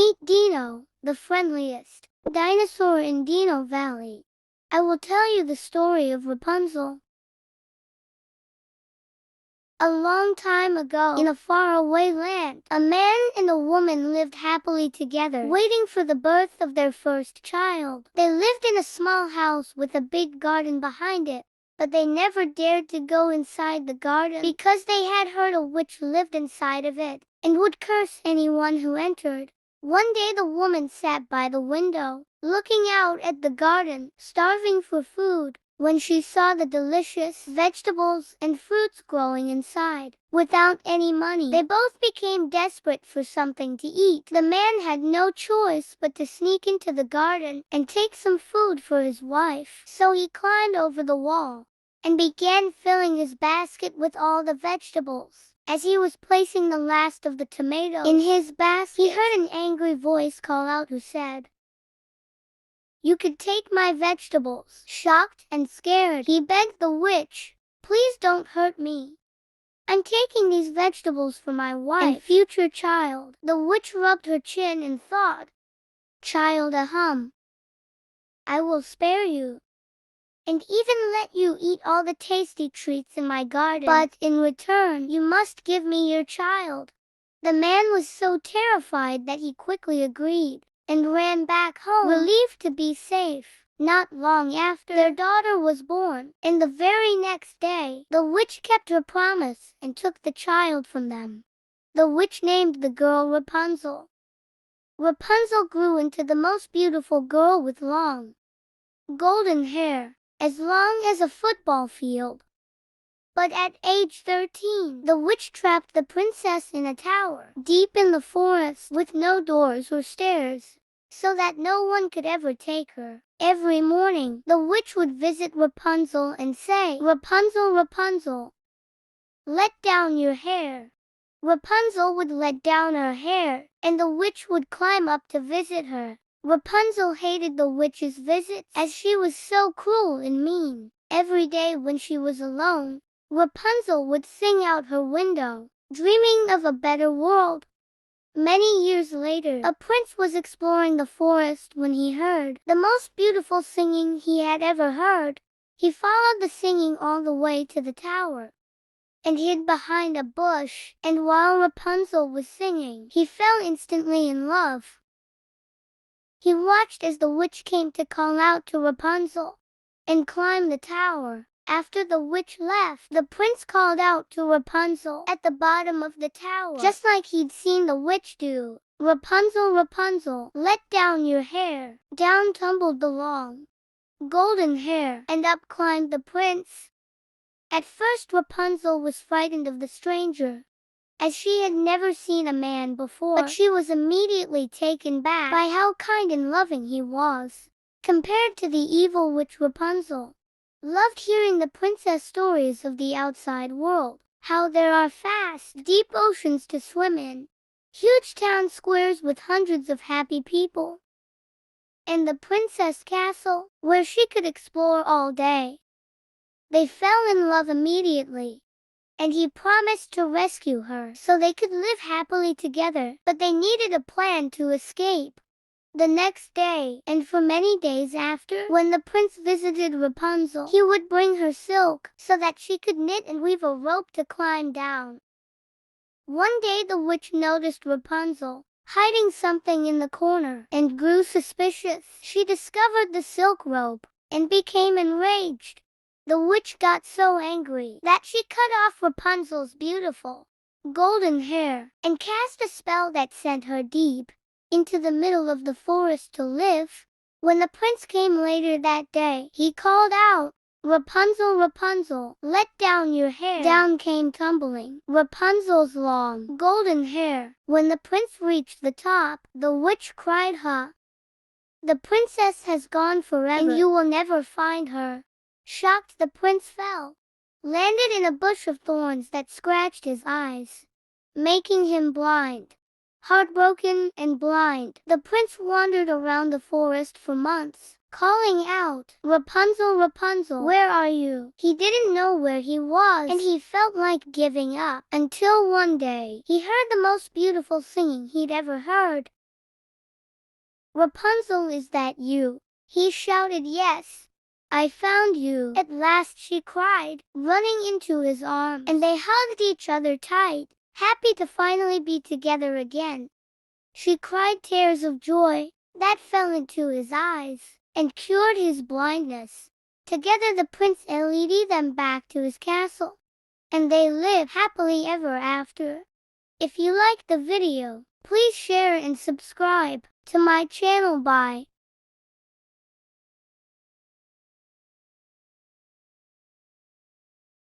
Meet Dino, the friendliest dinosaur in Dino Valley. I will tell you the story of Rapunzel. A long time ago, in a faraway land, a man and a woman lived happily together, waiting for the birth of their first child. They lived in a small house with a big garden behind it, but they never dared to go inside the garden because they had heard a witch lived inside of it and would curse anyone who entered. One day the woman sat by the window, looking out at the garden, starving for food, when she saw the delicious vegetables and fruits growing inside. Without any money, they both became desperate for something to eat. The man had no choice but to sneak into the garden and take some food for his wife. So he climbed over the wall and began filling his basket with all the vegetables. As he was placing the last of the tomatoes in his basket, he heard an angry voice call out who said, "You could take my vegetables." Shocked and scared, he begged the witch, "Please don't hurt me. I'm taking these vegetables for my wife and future child." The witch rubbed her chin and thought, "Child, I will spare you, and even let you eat all the tasty treats in my garden. But in return, you must give me your child." The man was so terrified that he quickly agreed and ran back home, relieved to be safe. Not long after, their daughter was born, and the very next day, the witch kept her promise and took the child from them. The witch named the girl Rapunzel. Rapunzel grew into the most beautiful girl with long, golden hair, as long as a football field. But at age 13, the witch trapped the princess in a tower, deep in the forest, with no doors or stairs, so that no one could ever take her. Every morning, the witch would visit Rapunzel and say, "Rapunzel, Rapunzel, let down your hair." Rapunzel would let down her hair, and the witch would climb up to visit her. Rapunzel hated the witch's visits, as she was so cruel and mean. Every day when she was alone, Rapunzel would sing out her window, dreaming of a better world. Many years later, a prince was exploring the forest when he heard the most beautiful singing he had ever heard. He followed the singing all the way to the tower and hid behind a bush, and while Rapunzel was singing, he fell instantly in love. He watched as the witch came to call out to Rapunzel and climbed the tower. After the witch left, the prince called out to Rapunzel at the bottom of the tower, just like he'd seen the witch do. "Rapunzel, Rapunzel, let down your hair." Down tumbled the long, golden hair, and up climbed the prince. At first Rapunzel was frightened of the stranger, as she had never seen a man before, but she was immediately taken back by how kind and loving he was. Compared to the evil witch, Rapunzel loved hearing the princess stories of the outside world, how there are vast, deep oceans to swim in, huge town squares with hundreds of happy people, and the princess castle, where she could explore all day. They fell in love immediately, and he promised to rescue her so they could live happily together, but they needed a plan to escape. The next day, and for many days after, when the prince visited Rapunzel, he would bring her silk so that she could knit and weave a rope to climb down. One day the witch noticed Rapunzel hiding something in the corner and grew suspicious. She discovered the silk rope and became enraged. The witch got so angry that she cut off Rapunzel's beautiful golden hair and cast a spell that sent her deep into the middle of the forest to live. When the prince came later that day, he called out, "Rapunzel, Rapunzel, let down your hair." Down came tumbling Rapunzel's long golden hair. When the prince reached the top, the witch cried, "Ha! The princess has gone forever, and you will never find her." Shocked, the prince fell, landed in a bush of thorns that scratched his eyes, making him blind. Heartbroken and blind, the prince wandered around the forest for months, calling out, "Rapunzel, Rapunzel, where are you?" He didn't know where he was, and he felt like giving up, until one day, he heard the most beautiful singing he'd ever heard. "Rapunzel, is that you?" He shouted. "Yes, I found you at last," she cried, running into his arms, and they hugged each other tight, happy to finally be together again. She cried tears of joy that fell into his eyes and cured his blindness. Together the prince led them back to his castle, and they lived happily ever after. If you liked the video, please share and subscribe to my channel. Bye.